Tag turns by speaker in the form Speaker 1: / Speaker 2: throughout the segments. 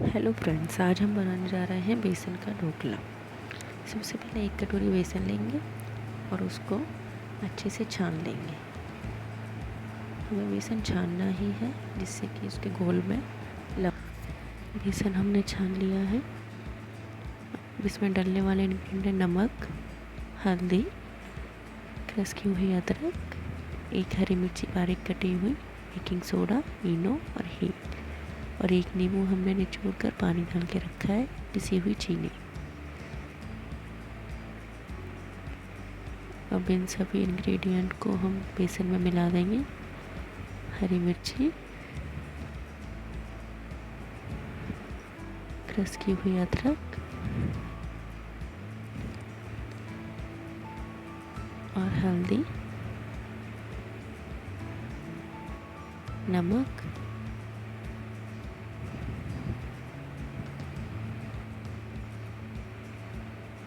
Speaker 1: Hello friends, आज हम बनाने जा रहे हैं बेसन का ढोकला। सबसे पहले एक कटोरी बेसन लेंगे और उसको अच्छे से छान लेंगे। हमें बेसन छानना ही है जिससे कि उसके घोल में लग। बेसन हमने छान लिया है। इसमें डालने वाले इंग्रेडिएंट नमक, हल्दी, क्रश की हुई अदरक, एक हरी मिर्ची बारीक कटी हुई, बेकिंग सोडा, इनो और हींग और एक नींबू हमने निचोड़ कर पानी डाल के रखा है, पिसी हुई चीनी। अब इन सभी इंग्रेडिएंट को हम बेसन में मिला देंगे। हरी मिर्ची, क्रश की हुई अदरक और हल्दी, नमक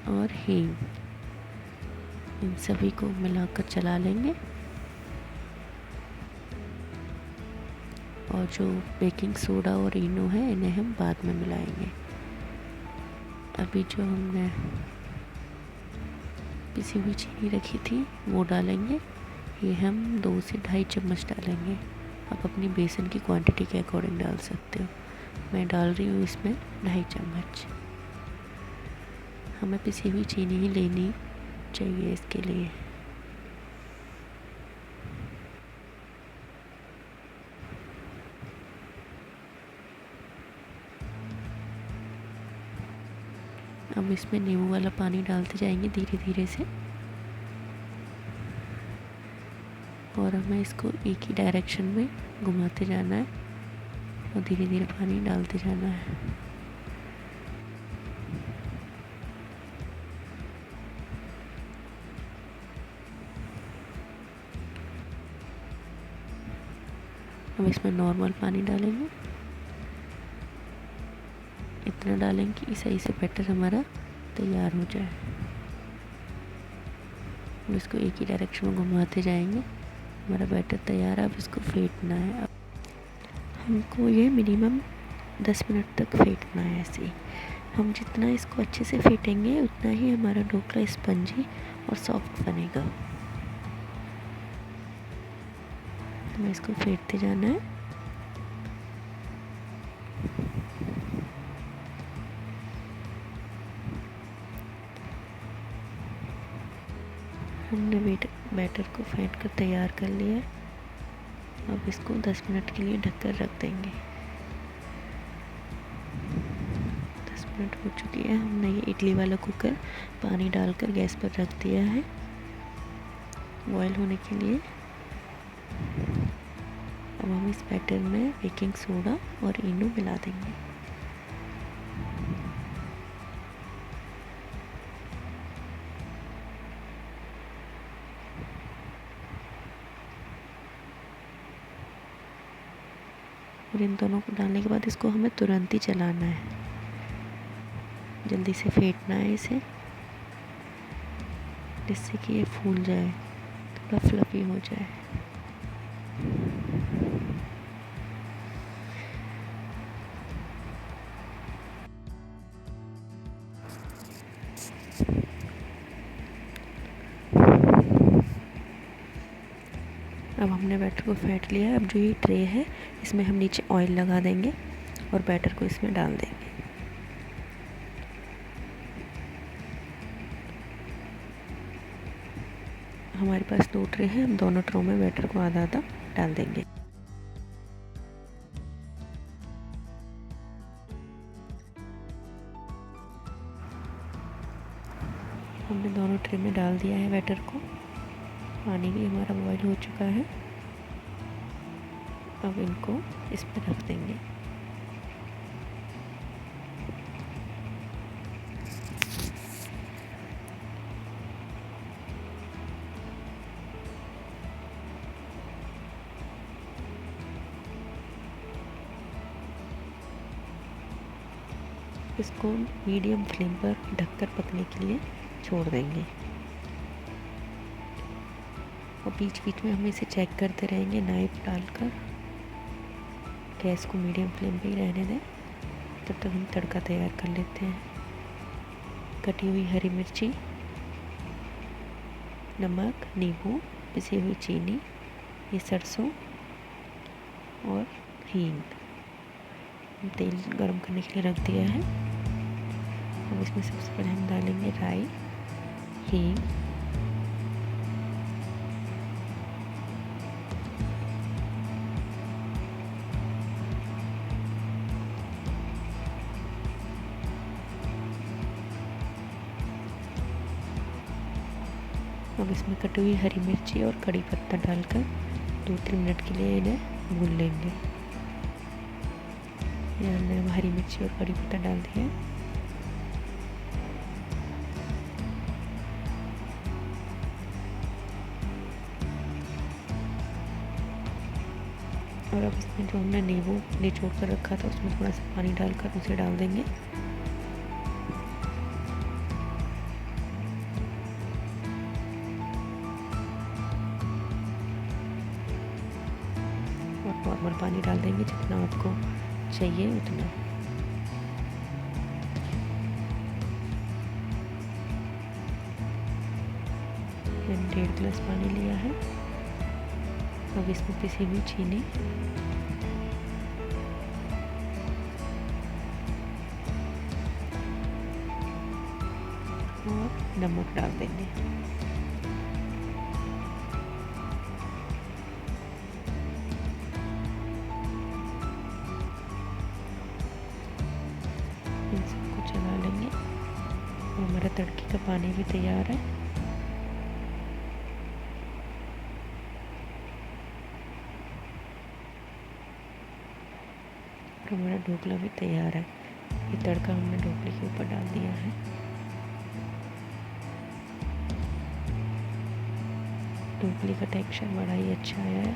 Speaker 1: और हींग, इन सभी को मिलाकर चला लेंगे। और जो बेकिंग सोडा और इनो है इन्हें हम बाद में मिलाएंगे। अभी जो हमने पिसी हुई चीनी रखी थी वो डालेंगे। ये हम 2 से 2.5 चम्मच डालेंगे। आप अपनी बेसन की क्वांटिटी के अकॉर्डिंग डाल सकते हो। मैं डाल रही हूँ इसमें 2.5 चम्मच। हमें पिसी हुई चीनी ही लेनी चाहिए इसके लिए। अब इसमें नींबू वाला पानी डालते जाएंगे धीरे धीरे से और हमें इसको एक ही डायरेक्शन में घुमाते जाना है और धीरे धीरे पानी डालते जाना है। अब इसमें नॉर्मल पानी डालेंगे। इतना डालेंगे कि सही से बैटर हमारा तैयार हो जाए। अब इसको एक ही डायरेक्शन में घुमाते जाएंगे। हमारा बैटर तैयार है। अब इसको फेंटना है। अब हमको ये मिनिमम 10 मिनट तक फेंटना है। ऐसे ही हम जितना इसको अच्छे से फेंटेंगे उतना ही हमारा ढोकला स्पंजी और सॉफ्ट बनेगा। तो मैं इसको फेंटते जाना है। हमने बैटर को फेंट कर तैयार कर लिया है। अब इसको 10 मिनट के लिए ढककर रख देंगे। 10 मिनट हो चुकी है। हमने ये इडली वाला कुकर पानी डालकर गैस पर रख दिया है बॉयल होने के लिए। अब हम इस बैटर में बेकिंग सोडा और इनो मिला देंगे। और इन दोनों को डालने के बाद इसको हमें तुरंत ही चलाना है। जल्दी से फेंटना है इसे जिससे कि ये फूल जाए, थोड़ा फ्लफी हो जाए। अब हमने बैटर को फेंट लिया है। अब जो ये ट्रे है इसमें हम नीचे ऑयल लगा देंगे और बैटर को इसमें डाल देंगे। हमारे पास 2 ट्रे हैं। हम दोनों ट्रो में बैटर को आधा आधा डाल देंगे। हमने दोनों ट्रे में डाल दिया है बैटर को। पानी भी हमारा बॉईल हो चुका है। अब इनको इस पर रख देंगे। इसको मीडियम फ्लेम पर ढककर पकने के लिए छोड़ देंगे और बीच बीच में हम इसे चेक करते रहेंगे नाइफ डालकर। गैस को मीडियम फ्लेम पे ही रहने दें। तब तक हम तड़का तैयार कर लेते हैं। कटी हुई हरी मिर्ची, नमक, नींबू, पिसी हुई चीनी, ये सरसों और हींग। तेल गरम करने के लिए रख दिया है। अब इसमें सबसे पहले हम डालेंगे राई, हींग, अब इसमें कटी हुई हरी मिर्ची और कड़ी पत्ता डालकर 2-3 मिनट के लिए इन्हें भून लेंगे। यहाँ हमने हरी मिर्ची और कड़ी पत्ता डाल दिया है। और अब इसमें जो हमने नींबू निचोड़ कर रखा था उसमें थोड़ा सा पानी डालकर उसे डाल देंगे। और नॉर्मल पानी डाल देंगे, जितना आपको चाहिए उतना। मैंने 1.5 गिलास पानी लिया है। अब इसमें पिसी हुई चीनी, और नमक डाल देंगे। इन सबको चला लेंगे। और हमारा तड़के का पानी भी तैयार है। और हमारा ढोकला भी तैयार है। ये तड़का हमने ढोकले के ऊपर डाल दिया है। ढोकले का टेक्सचर बड़ा ही अच्छा आया है,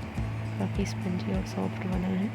Speaker 1: काफ़ी स्पंजी और सॉफ्ट बना है।